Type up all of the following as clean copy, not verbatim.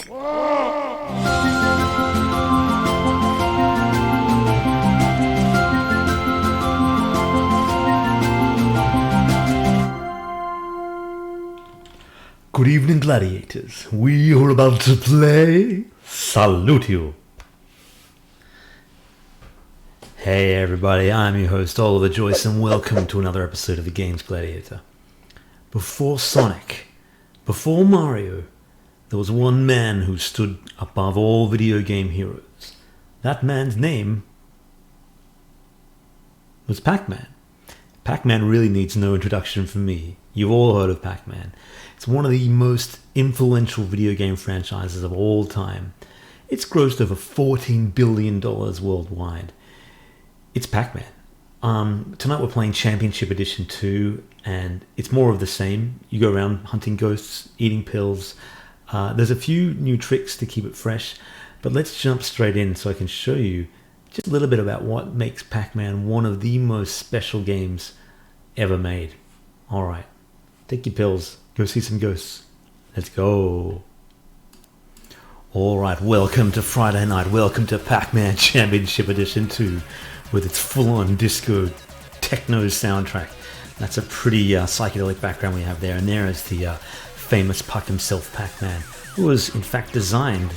Good evening, gladiators. We are about to play Salute You. Hey everybody, I'm your host Oliver Joyce and welcome to another episode of the game's Gladiator. Before Sonic, before Mario, there was one man who stood above all video game heroes. That man's name was Pac Man. Pac Man really needs no introduction from me. You've all heard of Pac Man. It's one of the most influential video game franchises of all time. It's grossed over $14 billion worldwide. It's Pac Man. Tonight we're playing Championship Edition 2, and it's more of the same. You go around hunting ghosts, eating pills. There's a few new tricks to keep it fresh, but let's jump straight in so I can show you just a little bit about what makes Pac Man one of the most special games ever made. Alright, take your pills. Go see some ghosts. Let's go. Alright, welcome to Friday night. Welcome to Pac Man Championship Edition 2 with its full-on disco techno soundtrack. That's a pretty psychedelic background we have there. And there is the famous Puck himself, Pac Man, who was in fact designed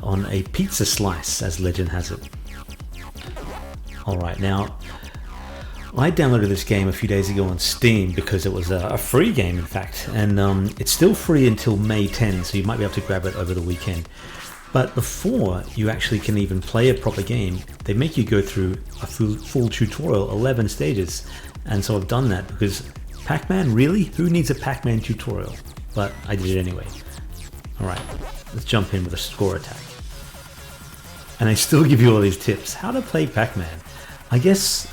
on a pizza slice, as legend has it. Alright, now I downloaded this game a few days ago on Steam because it was a free game, in fact, and it's still free until May 10, so you might be able to grab it over the weekend. But before you actually can even play a proper game, they make you go through a full tutorial, 11 stages, and so I've done that because Pac-Man, really? Who needs a Pac-Man tutorial? But I did it anyway. Alright, let's jump in with a score attack. And I still give you all these tips. How to play Pac-Man. I guess,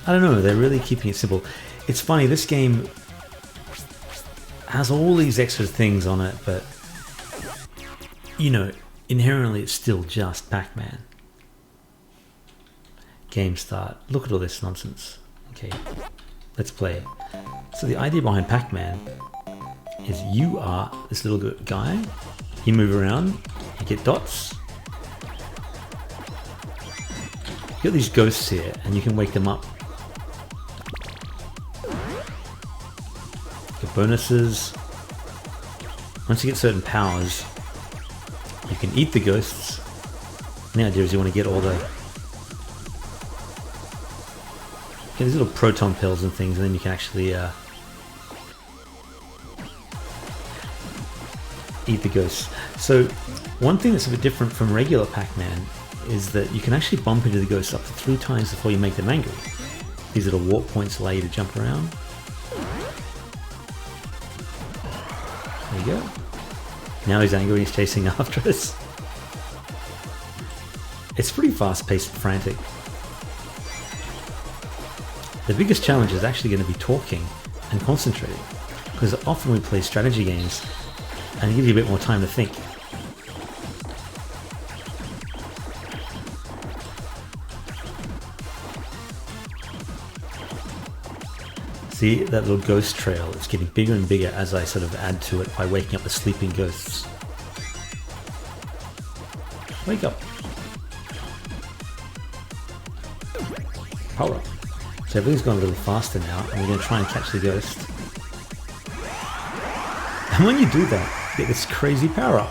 I don't know, they're really keeping it simple. It's funny, this game has all these extra things on it, but, you know, inherently it's still just Pac Man. Game start. Look at all this nonsense. Okay, let's play. So the idea behind Pac Man is you are this little guy, you move around, you get dots. You got these ghosts here, and you can wake them up. Get bonuses. Once you get certain powers, you can eat the ghosts. And the idea is you want to get all the these little proton pills and things, and then you can actually eat the ghosts. So one thing that's a bit different from regular Pac-Man is that you can actually bump into the ghosts up to 3 times before you make them angry. These little warp points allow you to jump around. There you go. Now he's angry and he's chasing after us. It's pretty fast-paced and frantic. The biggest challenge is actually going to be talking and concentrating, because often we play strategy games and it gives you a bit more time to think. See that little ghost trail? It's getting bigger and bigger as I sort of add to it by waking up the sleeping ghosts. Wake up. Power up. So everything's gone a little faster now, and we're going to try and catch the ghost. And when you do that, you get this crazy power up.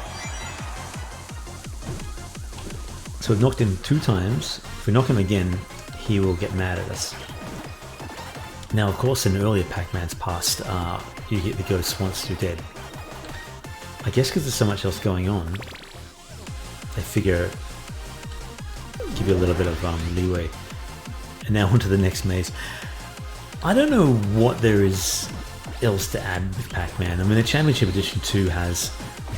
So we've knocked him 2 times. If we knock him again, he will get mad at us. Now, of course, in earlier Pac-Man's past, you hit the ghosts once you're dead. I guess because there's so much else going on, they figure give you a little bit of leeway. And now onto the next maze. I don't know what there is else to add with Pac-Man. I mean, the Championship Edition 2 has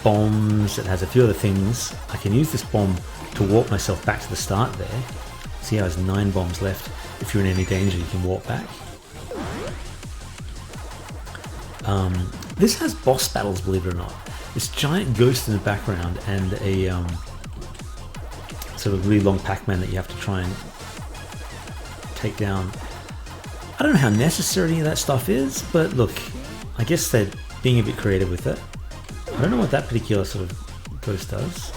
bombs, it has a few other things. I can use this bomb to warp myself back to the start there. See how there's 9 bombs left. If you're in any danger, you can warp back. This has boss battles, believe it or not. This giant ghost in the background and a sort of really long Pac-Man that you have to try and take down. I don't know how necessary any of that stuff is, but look, I guess they're being a bit creative with it. I don't know what that particular sort of Ghost does.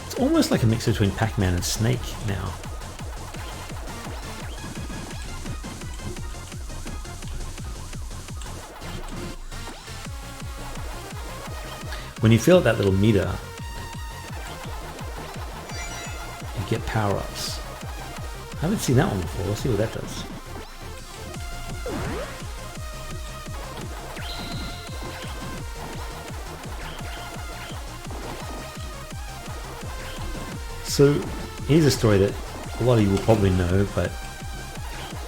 It's almost like a mix between Pac Man and Snake now. When you fill up that little meter, you get power-ups. I haven't seen that one before. Let's see what that does. So here's a story that a lot of you will probably know, but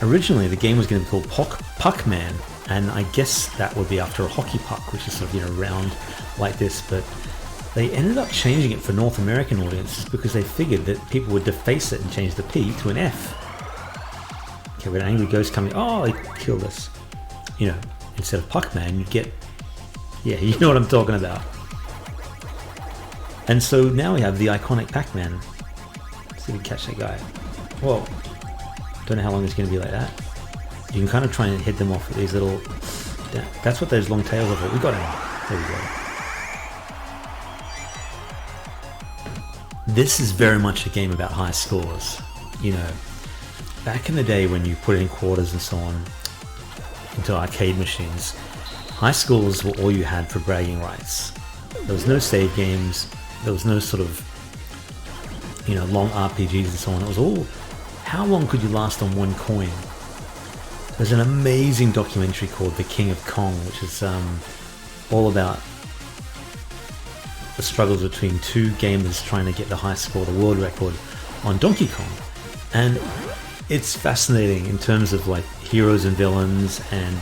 originally the game was going to be called Pac Man, and I guess that would be after a hockey puck, which is sort of, you know, round like this, but they ended up changing it for North American audiences because they figured that people would deface it and change the P to an F. Okay, with an angry ghost coming, oh, they killed us. You know, instead of Pac Man, you get, yeah, you know what I'm talking about. And so now we have the iconic Pac Man. Let's see if we can catch that guy. Whoa. Don't know how long it's going to be like that. You can kind of try and hit them off with these little... That's what those long tails are for. We got him. There we go. This is very much a game about high scores. You know, back in the day when you put in quarters and so on into arcade machines, high scores were all you had for bragging rights. There was no save games. There was no sort of, you know, long RPGs and so on. It was all, how long could you last on one coin? There's an amazing documentary called The King of Kong, which is all about the struggles between two gamers trying to get the high score, the world record, on Donkey Kong. And it's fascinating in terms of like heroes and villains and,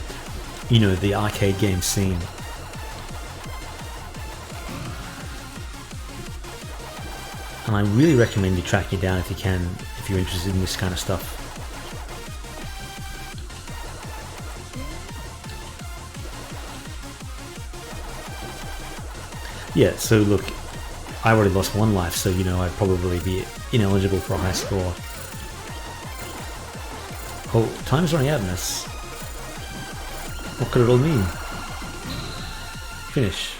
you know, the arcade game scene. And I really recommend you track it down if you can, if you're interested in this kind of stuff. Yeah, so look, I already lost one life, so you know I'd probably be ineligible for a high score. Oh, time's running out in this. What could it all mean? Finish.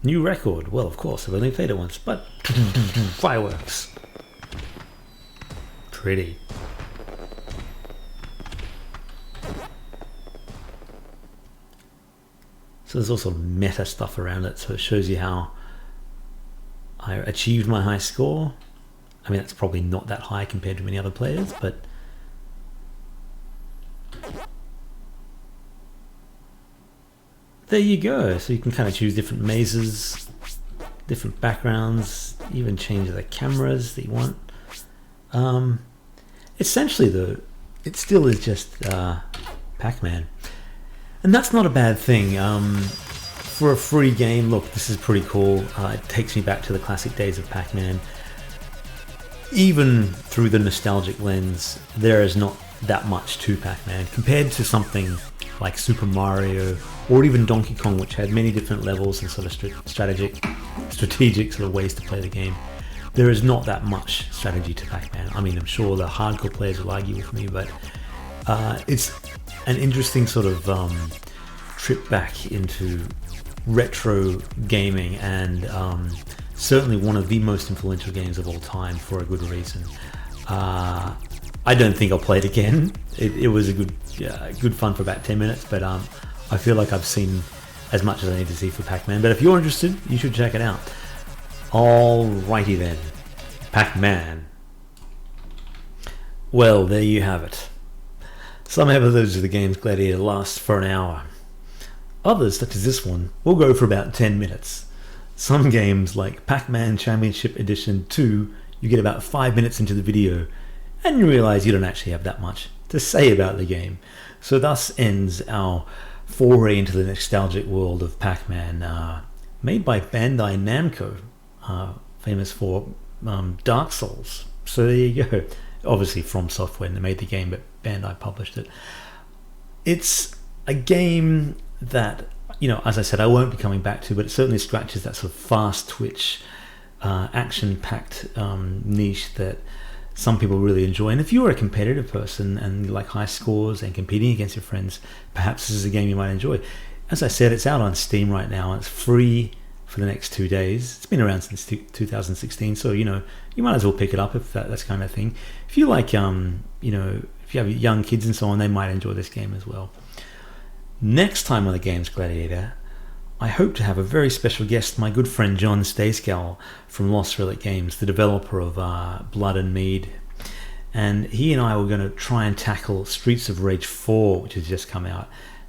New record. Well, of course, I've only played it once, but fireworks. Pretty. So there's also meta stuff around it, so it shows you how I achieved my high score. I mean, that's probably not that high compared to many other players, but there you go. So you can kind of choose different mazes, different backgrounds, even change the cameras that you want. Essentially though, it still is just Pac Man. And that's not a bad thing. For a free game, look, this is pretty cool. It takes me back to the classic days of Pac Man. Even through the nostalgic lens, there is not that much to Pac Man compared to something like Super Mario or even Donkey Kong, which had many different levels and sort of strategic sort of ways to play the game. There is not that much strategy to Pac Man. I mean, I'm sure the hardcore players will argue with me, but it's an interesting sort of trip back into retro gaming, and certainly one of the most influential games of all time for a good reason. I don't think I'll play it again. It was a good fun for about 10 minutes, but I feel like I've seen as much as I need to see for Pac Man. But if you're interested, you should check it out. Alrighty then, Pac Man. Well, there you have it. Some episodes of the game's Gladiator last for an hour. Others, such as this one, will go for about 10 minutes. Some games, like Pac Man Championship Edition 2, you get about 5 minutes into the video, and you realise you don't actually have that much to say about the game. So thus ends our foray into the nostalgic world of Pac Man, made by Bandai Namco, famous for Dark Souls. So there you go. Obviously From Software made the game, but Bandai published it. It's a game that, you know, as I said, I won't be coming back to, but it certainly scratches that sort of fast twitch, action-packed niche that some people really enjoy. And if you're a competitive person and you like high scores and competing against your friends, perhaps this is a game you might enjoy. As I said, it's out on Steam right now. It's free for the next 2 days. It's been around since 2016, so you might as well pick it up if that's kind of thing. If you like, if you have young kids and so on, they might enjoy this game as well. Next time on the Games Gladiator, I hope to have a very special guest, my good friend John Stayscale from Lost Relic Games, the developer of Blood and Mead. And he and I were going to try and tackle Streets of Rage 4, which has just come out.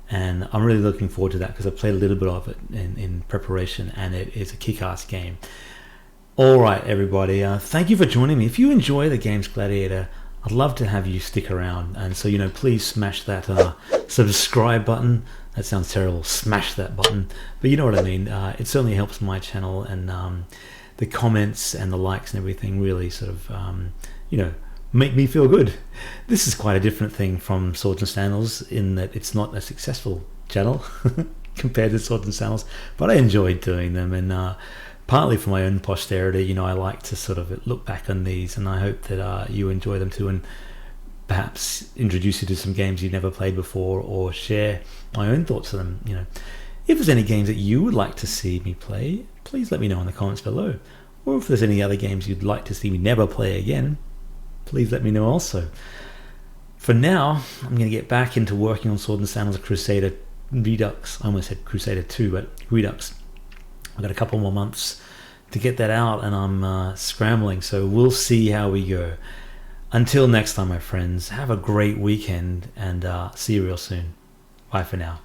And I'm really looking forward to that because I played a little bit of it in preparation, and it is a kick-ass game. All right, everybody, thank you for joining me. If you enjoy the Games Gladiator, I'd love to have you stick around. And so, please smash that subscribe button. That sounds terrible. Smash that button. But you know what I mean. It certainly helps my channel, and the comments and the likes and everything really sort of, make me feel good. This is quite a different thing from Swords and Sandals in that it's not a successful channel compared to Swords and Sandals, but I enjoyed doing them, and partly for my own posterity, I like to sort of look back on these, and I hope that you enjoy them too, and perhaps introduce you to some games you've never played before, or share my own thoughts on them. If there's any games that you would like to see me play, please let me know in the comments below. Or if there's any other games you'd like to see me never play again, please let me know also. For now, I'm going to get back into working on Sword and Sandals Crusader Redux. I almost said Crusader 2, but Redux. I've got a couple more months to get that out, and I'm scrambling, so we'll see how we go. Until next time, my friends, have a great weekend, and see you real soon. Bye for now.